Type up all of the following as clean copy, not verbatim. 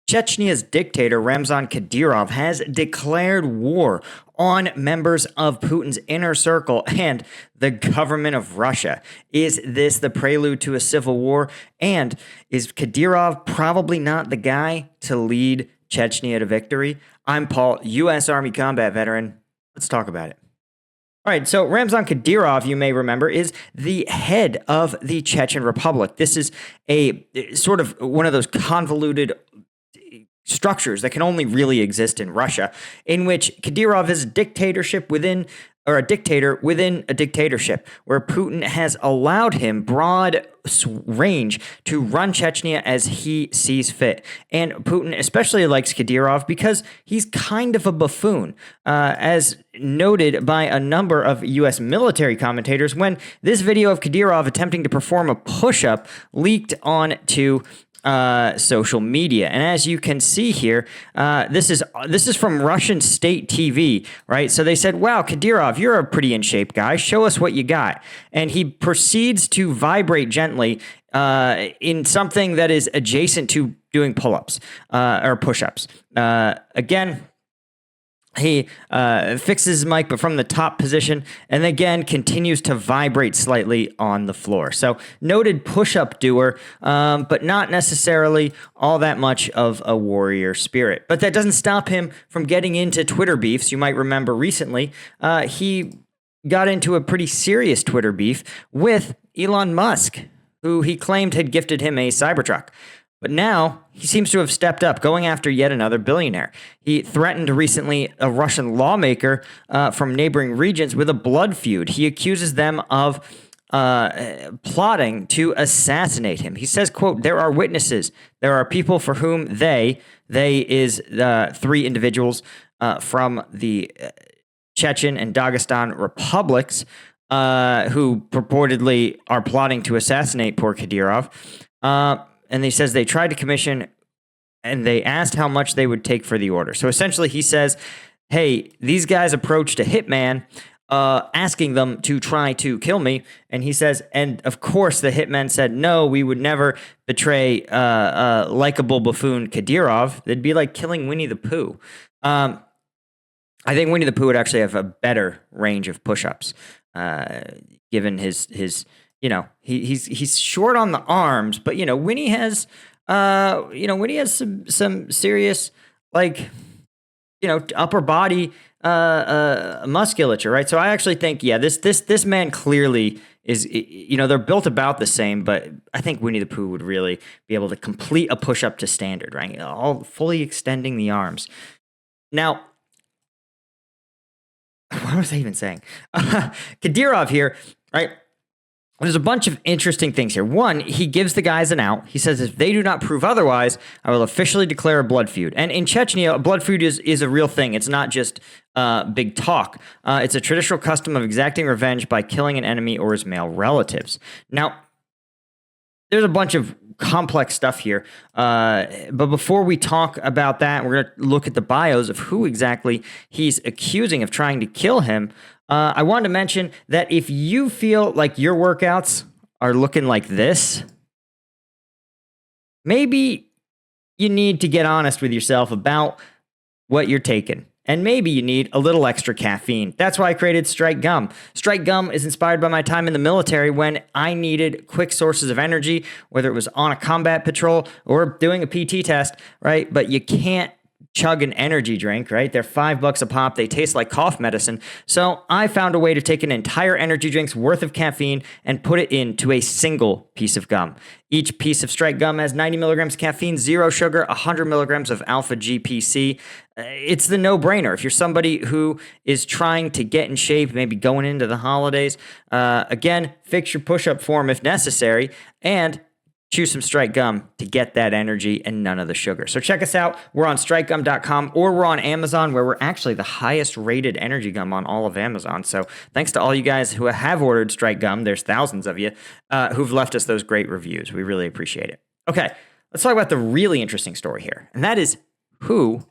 Chechnya's dictator Ramzan Kadyrov has declared war on members of Putin's inner circle and the government of Russia. Is this the prelude to a civil war? And is Kadyrov probably not the guy to lead Chechnya to victory? I'm Paul, U.S. Army combat veteran. Let's talk about it. All right, so Ramzan Kadyrov, you may remember, is the head of the Chechen Republic. This is a sort of one of those convoluted structures that can only really exist in Russia, in which Kadyrov is a dictatorship within, or a dictator within a dictatorship, where Putin has allowed him broad range to run Chechnya as he sees fit. And Putin especially likes Kadyrov because he's kind of a buffoon, as noted by a number of U.S. military commentators when this video of Kadyrov attempting to perform a push-up leaked onto social media. And as you can see here, this is from Russian state TV, right? So they said, wow, Kadyrov, you're a pretty in shape guy. Show us what you got. And he proceeds to vibrate gently in something that is adjacent to doing pull-ups or push-ups. Again, he fixes his mic, but from the top position, and again continues to vibrate slightly on the floor. So noted push-up doer, but not necessarily all that much of a warrior spirit. But that doesn't stop him from getting into Twitter beefs. You might remember recently, he got into a pretty serious Twitter beef with Elon Musk, who he claimed had gifted him a Cybertruck. But now he seems to have stepped up, going after yet another billionaire. He threatened recently a Russian lawmaker from neighboring regions with a blood feud. He accuses them of plotting to assassinate him. He says, quote, there are witnesses. There are people for whom they is three individuals from the Chechen and Dagestan republics who purportedly are plotting to assassinate poor Kadyrov. And he says they tried to commission and they asked how much they would take for the order. So essentially he says, hey, these guys approached a hitman asking them to try to kill me. And he says, and of course the hitman said, no, we would never betray likable buffoon Kadyrov. It'd be like killing Winnie the Pooh. I think Winnie the Pooh would actually have a better range of push-ups given his you know, he's short on the arms, but you know, Winnie has some serious, like, you know, upper body musculature, right? So I actually think, yeah, this man clearly is, you know, they're built about the same, but I think Winnie the Pooh would really be able to complete a push-up to standard, right? All fully extending the arms. Now, what was I even saying? Kadyrov here, right? There's a bunch of interesting things here. One, he gives the guys an out. He says, if they do not prove otherwise, I will officially declare a blood feud. And in Chechnya, a blood feud is a real thing. It's not just big talk. It's a traditional custom of exacting revenge by killing an enemy or his male relatives. Now, there's a bunch of complex stuff here. But before we talk about that, we're going to look at the bios of who exactly he's accusing of trying to kill him. I wanted to mention that if you feel like your workouts are looking like this, maybe you need to get honest with yourself about what you're taking. And maybe you need a little extra caffeine. That's why I created Strike Gum. Strike Gum is inspired by my time in the military when I needed quick sources of energy, whether it was on a combat patrol or doing a PT test, right? But you can't chug an energy drink, right? They're $5 a pop. They taste like cough medicine. So I found a way to take an entire energy drink's worth of caffeine and put it into a single piece of gum. Each piece of Strike Gum has 90 milligrams caffeine, 0 sugar, 100 milligrams of alpha GPC. It's the no-brainer. If you're somebody who is trying to get in shape, maybe going into the holidays, again, fix your push-up form if necessary, and choose some Strike Gum to get that energy and none of the sugar. So check us out. We're on strikegum.com or we're on Amazon, where we're actually the highest rated energy gum on all of Amazon. So thanks to all you guys who have ordered Strike Gum. There's thousands of you who've left us those great reviews. We really appreciate it. Okay, let's talk about the really interesting story here. And that is who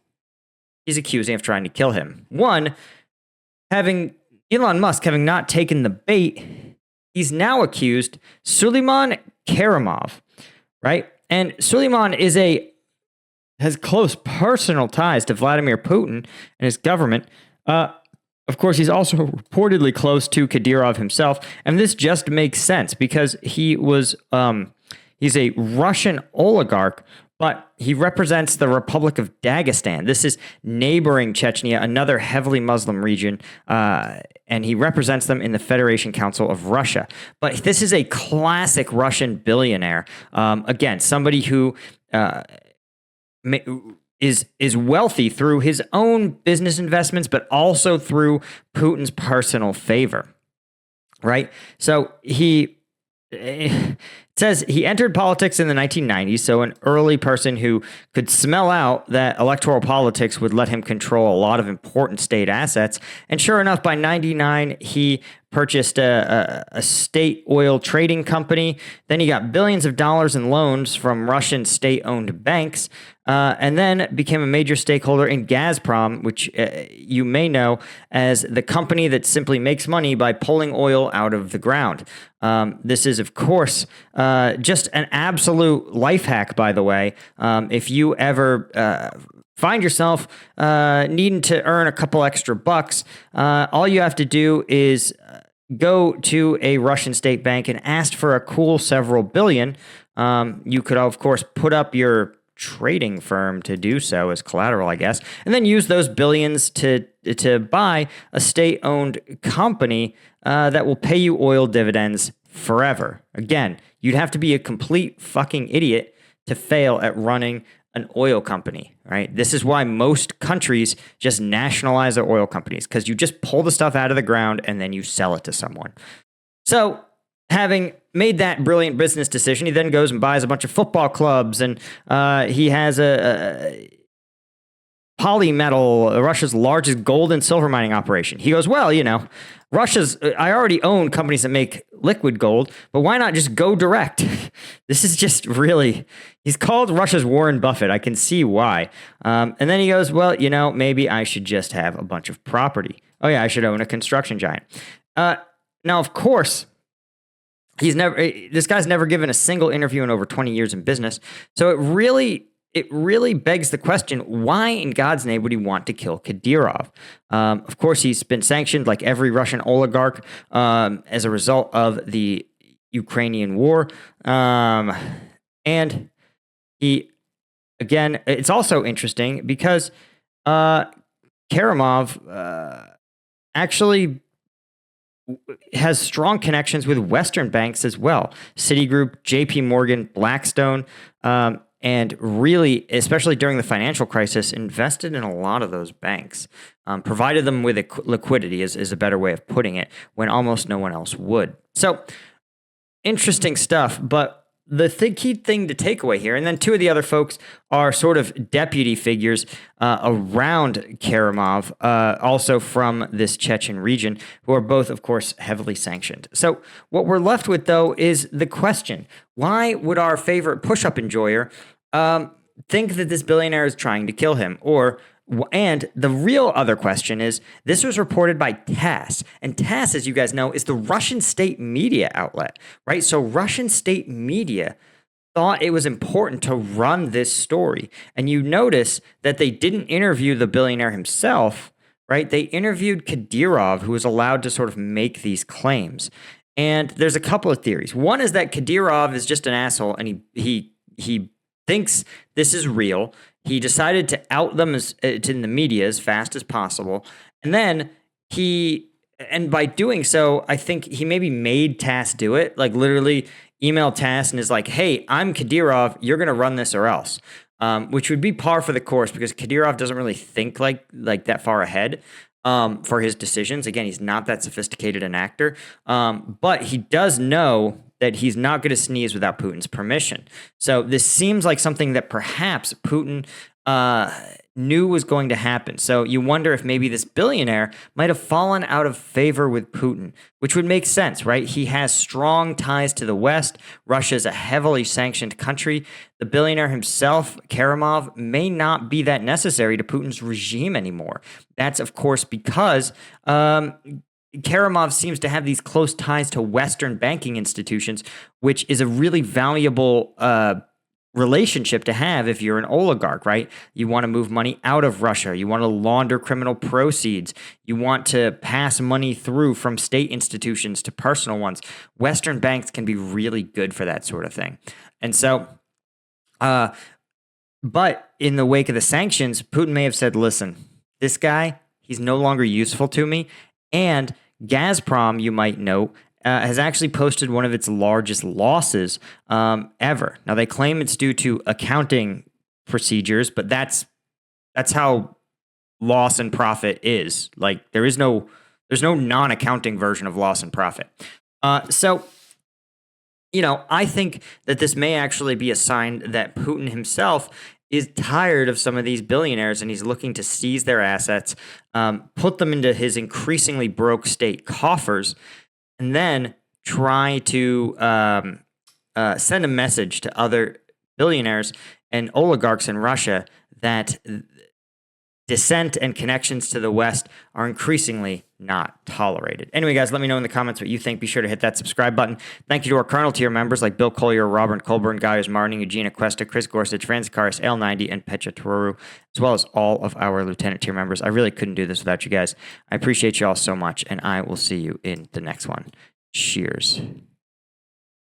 he's accusing of trying to kill him. One, Elon Musk having not taken the bait, he's now accused Suleyman Kerimov, right? And Suleyman is a has close personal ties to Vladimir Putin and his government. Of course, he's also reportedly close to Kadyrov himself, and this just makes sense because he's a Russian oligarch, but he represents the Republic of Dagestan. This is neighboring Chechnya, another heavily Muslim region, and he represents them in the Federation Council of Russia. But this is a classic Russian billionaire. Again, somebody who is wealthy through his own business investments, but also through Putin's personal favor, right? So it says he entered politics in the 1990s, so an early person who could smell out that electoral politics would let him control a lot of important state assets. And sure enough, by 99, he purchased a state oil trading company. Then he got billions of dollars in loans from Russian state-owned banks, and then became a major stakeholder in Gazprom, which you may know as the company that simply makes money by pulling oil out of the ground. This is, of course, just an absolute life hack, by the way. If you ever find yourself needing to earn a couple extra bucks, all you have to do is go to a Russian state bank and ask for a cool several billion. You could, of course, put up your trading firm to do so as collateral, I guess, and then use those billions to buy a state-owned company that will pay you oil dividends forever. Again, you'd have to be a complete fucking idiot to fail at running an oil company, right? This is why most countries just nationalize their oil companies, because you just pull the stuff out of the ground and then you sell it to someone. So, having made that brilliant business decision, he then goes and buys a bunch of football clubs, and he has a Polymetal, Russia's largest gold and silver mining operation. He goes, well, I already own companies that make liquid gold, but why not just go direct? This is just really, he's called Russia's Warren Buffett. I can see why. And then he goes, well, maybe I should just have a bunch of property. Oh yeah, I should own a construction giant. Now, of course, this guy's never given a single interview in over 20 years in business. So it really begs the question, why in God's name would he want to kill Kadyrov? Of course, he's been sanctioned like every Russian oligarch as a result of the Ukrainian war. And it's also interesting because Kerimov actually has strong connections with Western banks as well. Citigroup, JP Morgan, Blackstone, and really, especially during the financial crisis, invested in a lot of those banks, provided them with liquidity is a better way of putting it, when almost no one else would. So, interesting stuff, but the key thing to take away here, and then two of the other folks are sort of deputy figures around Kerimov, also from this Chechen region, who are both, of course, heavily sanctioned. So what we're left with, though, is the question, why would our favorite push-up enjoyer think that this billionaire is trying to kill him? And the real other question is, this was reported by TASS, and TASS, as you guys know, is the Russian state media outlet, right? So Russian state media thought it was important to run this story. And you notice that they didn't interview the billionaire himself, right? They interviewed Kadyrov, who was allowed to sort of make these claims. And there's a couple of theories. One is that Kadyrov is just an asshole, and he thinks this is real. He decided to out them in the media as fast as possible. And then by doing so, I think he maybe made TASS do it, like literally emailed TASS and is like, hey, I'm Kadyrov, you're going to run this or else. Which would be par for the course because Kadyrov doesn't really think like that far ahead for his decisions. Again, he's not that sophisticated an actor, but he does know that he's not going to sneeze without Putin's permission. So this seems like something that perhaps Putin knew was going to happen. So you wonder if maybe this billionaire might have fallen out of favor with Putin, which would make sense, right? He has strong ties to the West. Russia is a heavily sanctioned country. The billionaire himself, Kerimov, may not be that necessary to Putin's regime anymore. That's, of course, because Kerimov seems to have these close ties to Western banking institutions, which is a really valuable relationship to have if you're an oligarch, right? You want to move money out of Russia. You want to launder criminal proceeds. You want to pass money through from state institutions to personal ones. Western banks can be really good for that sort of thing. And so, but in the wake of the sanctions, Putin may have said, listen, this guy, he's no longer useful to me. And Gazprom, you might note, has actually posted one of its largest losses ever. Now, they claim it's due to accounting procedures, but that's how loss and profit is. Like, there's no non-accounting version of loss and profit. So, I think that this may actually be a sign that Putin himself is tired of some of these billionaires and he's looking to seize their assets, put them into his increasingly broke state coffers, and then try to send a message to other billionaires and oligarchs in Russia that dissent and connections to the West are increasingly not tolerated. Anyway, guys, let me know in the comments what you think. Be sure to hit that subscribe button. Thank you to our Colonel tier members like Bill Collier, Robert Colburn, Gaius Martin, Eugenia Cuesta, Chris Gorsuch, Francis Karis, L90, and Petra Toru, as well as all of our Lieutenant tier members. I really couldn't do this without you guys. I appreciate you all so much, and I will see you in the next one. Cheers.